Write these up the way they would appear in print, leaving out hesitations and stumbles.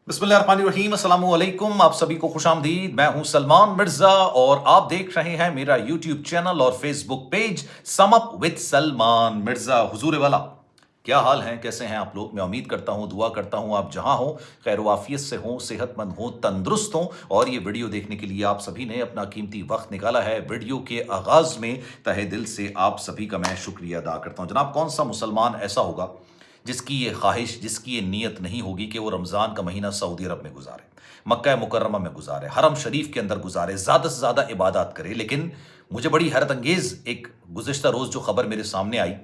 बिस्मिल्लाहिर्रहमानिर्रहीम, अस्सलाम वालेकुम। आप सभी को खुशामदीद। मैं हूं सलमान मिर्जा और आप देख रहे हैं मेरा यूट्यूब चैनल और Facebook page sum up with Salman Mirza. हुजूर वाला, क्या हाल हैं, कैसे हैं आप लोग? मैं उम्मीद करता हूं, दुआ करता हूं आप जहां हो खैर वाफियत से हो, सेहतमंद हो, तंदुरुस्त हो। और ये वीडियो देखने के लिए आप सभी ने अपना कीमती वक्त निकाला है। वीडियो के आगाज में तहे दिल से आप सभी का मैं शुक्रिया अदा करता हूं। जनाब, कौन सा मुसलमान ऐसा होगा जिसकी ये ख्वाहिश, जिसकी ये नीयत नहीं होगी कि वो रमज़ान का महीना सऊदी अरब में गुजारे, मक्का मुकर्रमा में गुजारे, हरम शरीफ के अंदर गुजारे, ज़्यादा से ज़्यादा इबादत करे। लेकिन मुझे बड़ी हैरत अंगेज़ एक गुज़िश्ता रोज़ जो खबर मेरे सामने आई,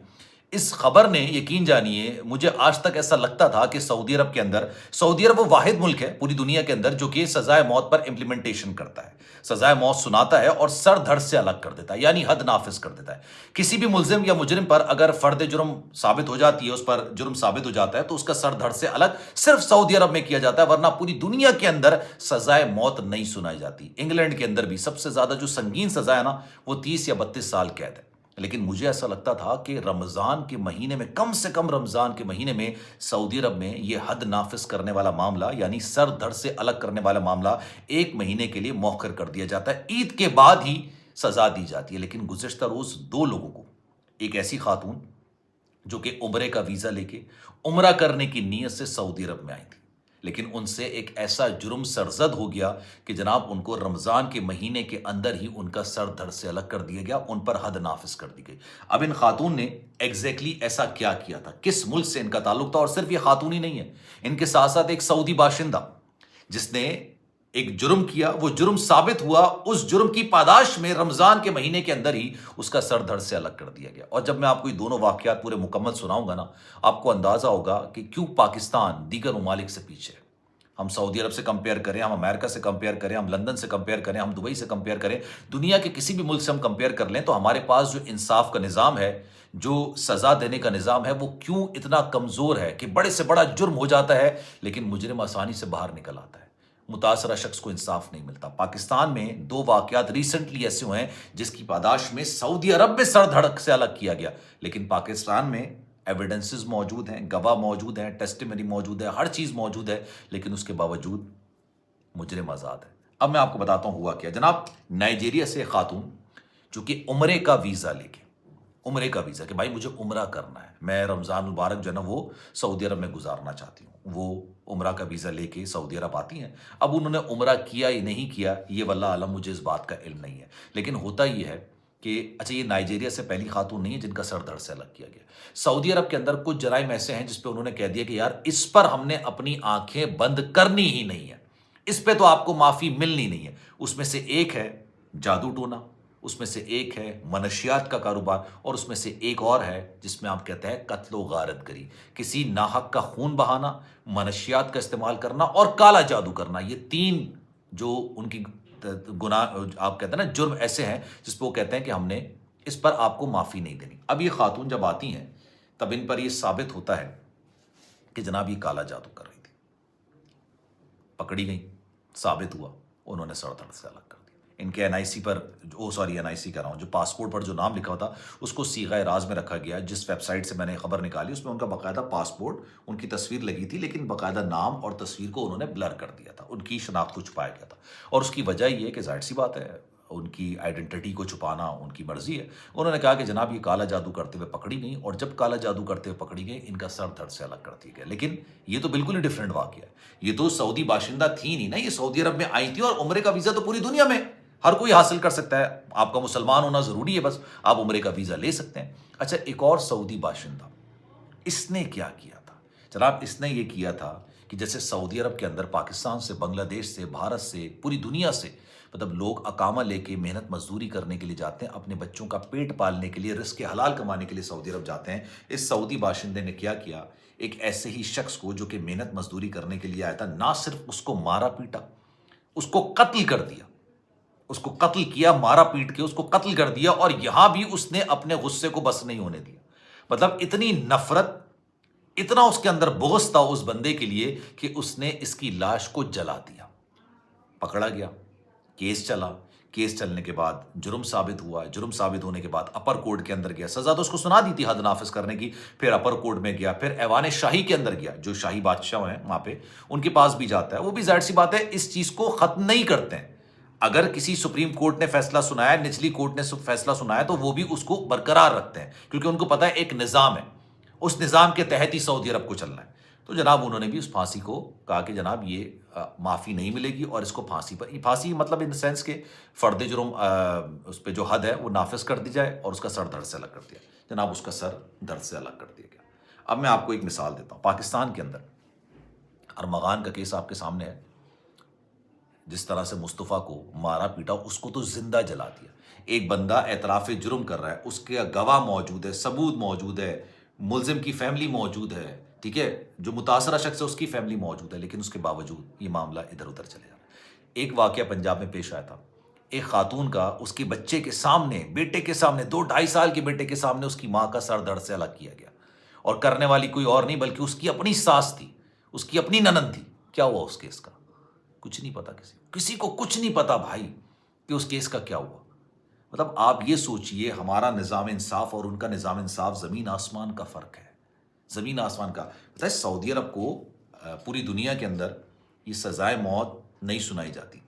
इस खबर ने, यकीन जानिए, मुझे आज तक ऐसा लगता था कि सऊदी अरब के अंदर, सऊदी अरब वो वाहिद मुल्क है पूरी दुनिया के अंदर जो कि सजाए मौत पर इम्प्लीमेंटेशन करता है, सजाए मौत सुनाता है और सर धड़ से अलग कर देता है, यानी हद नाफिज कर देता है। किसी भी मुलजिम या मुजरिम पर अगर फर्द जुर्म साबित हो जाती है, उस पर जुर्म साबित हो जाता है, तो उसका सर धड़ से अलग सिर्फ सऊदी अरब में किया जाता है, वरना पूरी दुनिया के अंदर सजाए मौत नहीं सुनाई जाती। इंग्लैंड के अंदर भी सबसे ज्यादा जो संगीन सजा है ना, वो 30 या 32 साल कैद है। लेकिन मुझे ऐसा लगता था कि रमज़ान के महीने में, कम से कम रमज़ान के महीने में सऊदी अरब में यह हद नाफिज करने वाला मामला, यानी सर धड़ से अलग करने वाला मामला, एक महीने के लिए मौखर कर दिया जाता है, ईद के बाद ही सजा दी जाती है। लेकिन गुज़िश्ता रोज़ दो लोगों को, एक ऐसी खातून जो कि उम्रे का वीज़ा लेके उम्रा करने की नीयत से सऊदी अरब में आई थी, लेकिन उनसे एक ऐसा जुर्म सरजद हो गया कि जनाब उनको रमज़ान के महीने के अंदर ही उनका सर धड़ से अलग कर दिया गया, उन पर हद नाफिज कर दी गई। अब इन खातून ने एग्जैक्टली ऐसा क्या किया था, किस मुल्क से इनका ताल्लुक था? और सिर्फ ये खातून ही नहीं है, इनके साथ साथ एक सऊदी बाशिंदा जिसने एक जुर्म किया, वो जुर्म साबित हुआ, उस जुर्म की पादाश में रमजान के महीने के अंदर ही उसका सर धड़ से अलग कर दिया गया। और जब मैं आपको ये दोनों वाकयात पूरे मुकम्मल सुनाऊंगा ना, आपको अंदाजा होगा कि क्यों पाकिस्तान दीगर ममालिक से पीछे है। हम सऊदी अरब से कंपेयर करें, हम अमेरिका से कंपेयर करें, हम लंदन से कंपेयर करें, हम दुबई से कंपेयर करें, दुनिया के किसी भी मुल्क से हम कंपेयर कर लें, तो हमारे पास जो इंसाफ का निज़ाम है, जो सज़ा देने का निज़ाम है, वो क्यों इतना कमज़ोर है कि बड़े से बड़ा जुर्म हो जाता है लेकिन मुजरिम आसानी से बाहर निकल आता है, मुतासरा शख्स को इंसाफ नहीं मिलता। पाकिस्तान में दो वाकयात रिसेंटली ऐसे हुए हैं जिसकी पादाश में सऊदी अरब में सर धड़ से अलग किया गया, लेकिन पाकिस्तान में एविडेंसेस मौजूद हैं, गवाह मौजूद हैं, टेस्टिमनी मौजूद है, हर चीज़ मौजूद है, लेकिन उसके बावजूद मुजरिम आज़ाद है। अब मैं आपको बताता हूँ हुआ क्या। जनाब, नाइजीरिया से खातून जो कि उम्रे का वीज़ा लेके, उम्रे का वीज़ा कि भाई मुझे उम्रा करना है, मैं रमज़ान मुबारक जो है ना वो सऊदी अरब में गुजारना चाहती हूँ, वो उम्रा का वीज़ा लेके सऊदी अरब आती हैं। अब उन्होंने उम्रा किया या नहीं किया, ये वल्लाह आलम, मुझे इस बात का इल्म नहीं है। लेकिन होता ये है कि अच्छा, ये नाइजीरिया से पहली खातून नहीं है जिनका सर धड़ से अलग किया गया। सऊदी अरब के अंदर कुछ जराइम ऐसे हैं जिस पे उन्होंने कह दिया कि यार इस पर हमने अपनी आंखें बंद करनी ही नहीं है, इस पे तो आपको माफ़ी मिलनी नहीं है। उसमें से एक है जादू टोना, उसमें से एक है मनशियात का कारोबार, और उसमें से एक और है जिसमें आप कहते हैं कत्लो गारतगरी, किसी नाहक का खून बहाना, मनशियात का इस्तेमाल करना और काला जादू करना। ये तीन जो उनकी गुनाह, आप कहते हैं ना, जुर्म ऐसे हैं जिस पर वो कहते हैं कि हमने इस पर आपको माफ़ी नहीं देनी। अब ये खातून जब आती हैं तब इन पर यह साबित होता है कि जनाब ये काला जादू कर रही थी, पकड़ी गई, साबित हुआ, उन्होंने सर धड़ से अलग कर दिया। इनके एनआईसी पर, एनआईसी कह रहा हूँ, जो पासपोर्ट पर जो नाम लिखा था उसको सीगा राज में रखा गया। जिस वेबसाइट से मैंने खबर निकाली उसमें उनका बाकायदा पासपोर्ट, उनकी तस्वीर लगी थी, लेकिन बाकायदा नाम और तस्वीर को उन्होंने ब्लर कर दिया था, उनकी शनाख्त को छुपाया गया था। और उसकी वजह ये कि जाहिर सी बात है, उनकी आइडेंटिटी को छुपाना उनकी मर्जी है। उन्होंने कहा कि जनाब ये काला जादू करते हुए पकड़ी गई, और जब काला जादू करते हुए पकड़ी गई इनका सर धड़ से अलग कर दिया गया। लेकिन ये तो बिल्कुल ही डिफरेंट वाकया है। ये तो सऊदी बाशिंदा थी नहीं ना, ये सऊदी अरब में आई थी, और उम्रे का वीज़ा तो पूरी दुनिया में हर कोई हासिल कर सकता है। आपका मुसलमान होना ज़रूरी है, बस आप उम्रे का वीज़ा ले सकते हैं। अच्छा, एक और सऊदी बाशिंदा, इसने क्या किया था जनाब? इसने ये किया था कि जैसे सऊदी अरब के अंदर पाकिस्तान से, बांग्लादेश से, भारत से, पूरी दुनिया से, मतलब लोग अकामा लेके मेहनत मजदूरी करने के लिए जाते हैं, अपने बच्चों का पेट पालने के लिए, रिस्क हलाल कमाने के लिए सऊदी अरब जाते हैं। इस सऊदी बाशिंदे ने क्या किया, एक ऐसे ही शख्स को जो कि मेहनत मजदूरी करने के लिए आया था, ना सिर्फ उसको मारा पीटा, उसको कत्ल कर दिया, उसको कत्ल किया, मारा पीट के उसको कत्ल कर दिया। और यहां भी उसने अपने गुस्से को बस नहीं होने दिया। मतलब इतनी नफरत, इतना उसके अंदर बुग़्ज़ था उस बंदे के लिए कि उसने इसकी लाश को जला दिया। पकड़ा गया, केस चला, کیس چلنے کے بعد جرم ثابت ہوا، جرم ثابت ہونے کے بعد اپر کورٹ کے اندر گیا، سزا تو اس کو سنا دی تھی حد نافذ کرنے کی، پھر اپر کورٹ میں گیا، پھر ایوان شاہی کے اندر گیا، جو شاہی بادشاہ ہیں وہاں پہ ان کے پاس بھی جاتا ہے، وہ بھی ظاہر سی بات ہے اس چیز کو ختم نہیں کرتے ہیں۔ اگر کسی سپریم کورٹ نے فیصلہ سنایا، نچلی کورٹ نے فیصلہ سنایا، تو وہ بھی اس کو برقرار رکھتے ہیں، کیونکہ ان کو پتہ ہے ایک نظام ہے، اس نظام کے تحت ہی سعودی عرب کو چلنا ہے۔ تو جناب انہوں نے بھی اس پھانسی کو کہا کہ جناب یہ معافی نہیں ملے گی، اور اس کو پھانسی پر، پھانسی مطلب ان سینس کہ فرد جرم اس پہ جو حد ہے وہ نافذ کر دی جائے اور اس کا سر دھڑ سے الگ کر دیا۔ جناب اس کا سر دھڑ سے الگ کر دیا گیا۔ اب میں آپ کو ایک مثال دیتا ہوں، پاکستان کے اندر ارمغان کا کیس آپ کے سامنے ہے، جس طرح سے مصطفیٰ کو مارا پیٹا، اس کو تو زندہ جلا دیا۔ ایک بندہ اعتراف جرم کر رہا ہے، اس کے گواہ موجود ہے، ثبوت موجود ہے، ملزم کی فیملی موجود ہے، ٹھیک ہے، جو متاثرہ شخص ہے اس کی فیملی موجود ہے، لیکن اس کے باوجود یہ معاملہ ادھر ادھر چلے جا رہا ہے۔ ایک واقعہ پنجاب میں پیش آیا تھا، ایک خاتون کا اس کے بچے کے سامنے، بیٹے کے سامنے، 2-2.5 سال کے بیٹے کے سامنے اس کی ماں کا سر دھڑ سے الگ کیا گیا، اور کرنے والی کوئی اور نہیں بلکہ اس کی اپنی ساس تھی، اس کی اپنی ننند تھی۔ کیا ہوا اس کیس کا؟ کچھ نہیں پتا، کسی کو کچھ نہیں پتا بھائی کہ اس کیس کا کیا ہوا۔ مطلب آپ یہ سوچئے، ہمارا نظام انصاف اور ان کا نظام انصاف زمین آسمان کا فرق ہے، زمین آسمان کا۔ پتہ ہے سعودی عرب کو پوری دنیا کے اندر یہ سزائے موت نہیں سنائی جاتی،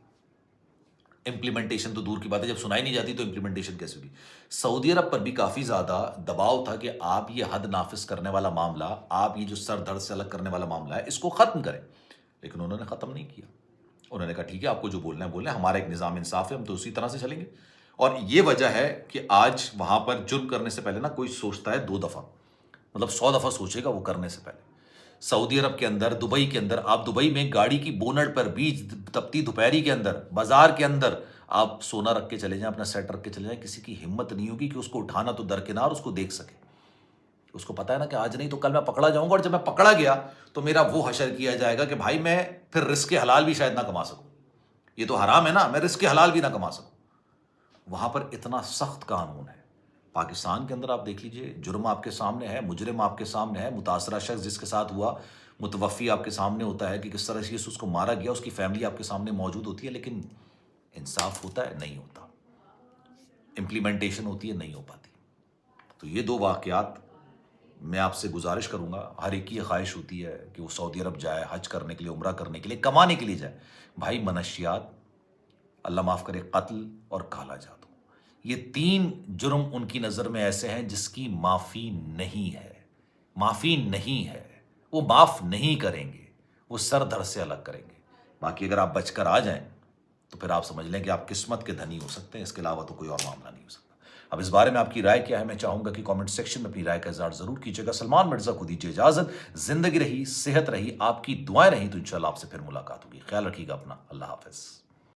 امپلیمنٹیشن تو دور کی بات ہے، جب سنائی نہیں جاتی تو امپلیمنٹیشن کیسے ہوگی؟ سعودی عرب پر بھی کافی زیادہ دباؤ تھا کہ آپ یہ حد نافذ کرنے والا معاملہ، آپ یہ جو سر دھڑ سے الگ کرنے والا معاملہ ہے، اس کو ختم کریں، لیکن انہوں نے ختم نہیں کیا۔ انہوں نے کہا ٹھیک ہے، آپ کو جو بولنا ہے بولنا ہے، ہمارا ایک نظام انصاف ہے، ہم تو اسی طرح سے چلیں گے۔ اور یہ وجہ ہے کہ آج وہاں پر جرم کرنے سے پہلے نا کوئی سوچتا ہے 2 دفعہ، مطلب 100 دفعہ سوچے گا وہ کرنے سے پہلے۔ سعودی عرب کے اندر، دبئی کے اندر، آپ دبئی میں گاڑی کی بونٹ پر بیچ تپتی دوپہری کے اندر، بازار کے اندر آپ سونا رکھ کے چلے جائیں، اپنا سیٹ رکھ کے چلے جائیں، کسی کی ہمت نہیں ہوگی کہ اس کو اٹھانا تو درکنار اس کو دیکھ سکے۔ اس کو پتا ہے نا کہ آج نہیں تو کل میں پکڑا جاؤں گا، اور جب میں پکڑا گیا تو میرا وہ حشر کیا جائے گا کہ بھائی میں پھر رزق حلال بھی شاید نہ کما سکوں، یہ تو حرام ہے نا، میں رزق حلال بھی نہ کما سکوں۔ وہاں پر اتنا سخت قانون ہے۔ پاکستان کے اندر آپ دیکھ لیجئے، جرم آپ کے سامنے ہے، مجرم آپ کے سامنے ہے، متاثرہ شخص جس کے ساتھ ہوا، متوفی آپ کے سامنے ہوتا ہے کہ کس طرح سے اس کو مارا گیا، اس کی فیملی آپ کے سامنے موجود ہوتی ہے، لیکن انصاف ہوتا ہے؟ نہیں ہوتا۔ امپلیمنٹیشن ہوتی ہے؟ نہیں ہو پاتی۔ تو یہ 2 واقعات میں آپ سے گزارش کروں گا، ہر ایک کی خواہش ہوتی ہے کہ وہ سعودی عرب جائے، حج کرنے کے لیے، عمرہ کرنے کے لیے، کمانے کے لیے جائے۔ بھائی منشیات، اللہ معاف کرے، قتل اور کالا جادو، یہ 3 جرم ان کی نظر میں ایسے ہیں جس کی معافی نہیں ہے، معافی نہیں ہے، وہ معاف نہیں کریں گے، وہ سر دھڑ سے الگ کریں گے۔ باقی اگر آپ بچ کر آ جائیں تو پھر آپ سمجھ لیں کہ آپ قسمت کے دھنی ہو سکتے ہیں، اس کے علاوہ تو کوئی اور معاملہ نہیں ہو سکتا۔ اب اس بارے میں آپ کی رائے کیا ہے؟ میں چاہوں گا کہ کامنٹ سیکشن میں اپنی رائے کا اظہار ضرور کیجیے گا۔ سلمان مرزا کو دیجیے اجازت، زندگی رہی، صحت رہی، آپ کی دعائیں رہیں تو انشاءاللہ آپ سے پھر ملاقات ہوگی۔ خیال رکھیے گا اپنا، اللہ حافظ۔